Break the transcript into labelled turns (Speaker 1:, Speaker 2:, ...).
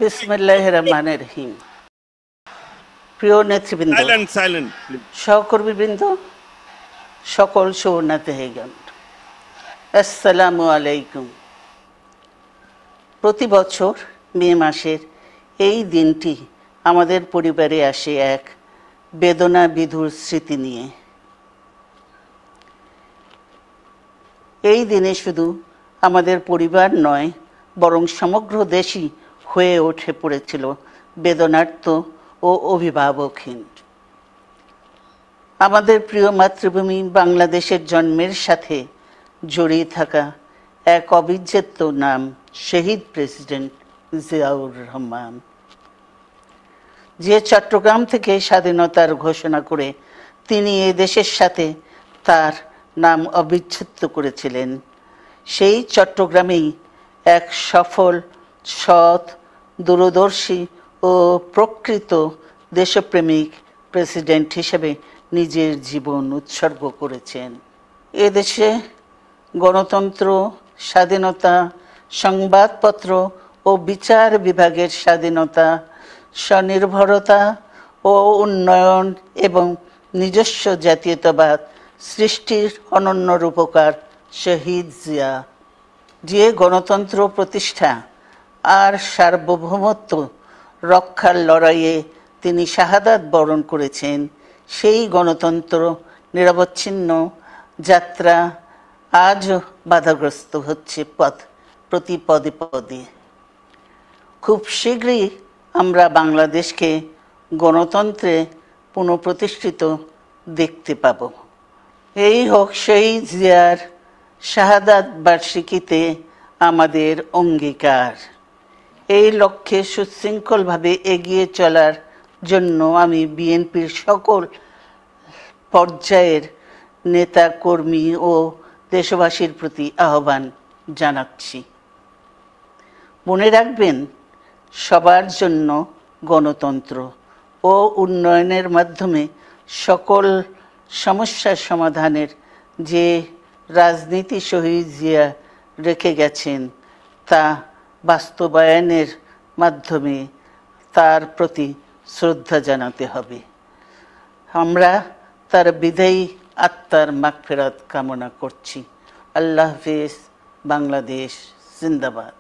Speaker 1: বিসমিল্লাহির রহমানির রহিম। প্রিয় নেতৃবৃন্দ, সহকর্মীবৃন্দ, সকল শরণার্থীগণ, আসসালামু আলাইকুম। প্রতি বছর মে মাসের এই দিনটি আমাদের পরিবারে আসে এক বেদনা বিধুর স্মৃতি নিয়ে। এই দিনে শুধু আমাদের পরিবার নয়, বরং সমগ্র দেশই হয়ে উঠে পড়েছিল বেদনার্ত ও অভিভাবকহীন। আমাদের প্রিয় মাতৃভূমি বাংলাদেশের জন্মের সাথে জড়িয়ে থাকা এক অবিচ্ছেদ্য নাম শহীদ প্রেসিডেন্ট জিয়াউর রহমান, যে চট্টগ্রাম থেকে স্বাধীনতার ঘোষণা করে তিনি এ দেশের সাথে তার নাম অবিচ্ছেদ্য করেছিলেন। সেই চট্টগ্রামেই এক সফল, সৎ, দূরদর্শী ও প্রকৃত দেশপ্রেমিক প্রেসিডেন্ট হিসেবে নিজের জীবন উৎসর্গ করেছেন। এদেশে গণতন্ত্র, স্বাধীনতা, সংবাদপত্র ও বিচার বিভাগের স্বাধীনতা, স্বনির্ভরতা ও উন্নয়ন এবং নিজস্ব জাতীয়তাবাদ সৃষ্টির অনন্য রূপকার শহীদ জিয়া, যে গণতন্ত্র প্রতিষ্ঠা আর সার্বভৌমত্ব রক্ষার লড়াইয়ে তিনি শাহাদাত বরণ করেছেন, সেই গণতন্ত্র নিরবচ্ছিন্ন যাত্রা আজও বাধাগ্রস্ত হচ্ছে প্রতি পদে পদে। খুব শীঘ্রই আমরা বাংলাদেশকে গণতন্ত্রে পুনঃপ্রতিষ্ঠিত দেখতে পাব। এই হোক শহীদ জিয়ার শাহাদাত বার্ষিকীতে আমাদের অঙ্গীকার। এই লক্ষ্যে সুশৃঙ্খলভাবে এগিয়ে চলার জন্য আমি বিএনপির সকল পর্যায়ের নেতা কর্মী ও দেশবাসীর প্রতি আহ্বান জানাচ্ছি। মনে রাখবেন, সবার জন্য গণতন্ত্র ও উন্নয়নের মাধ্যমে সকল সমস্যার সমাধানের যে রাজনীতি শহীদ জিয়া রেখে গেছেন, তা বাস্তবায়নের মাধ্যমে তার প্রতি শ্রদ্ধা জানাতে হবে। আমরা তার বিদায়ী আত্মার মাগফিরাত কামনা করছি। আল্লাহ হাফেজ। বাংলাদেশ জিন্দাবাদ।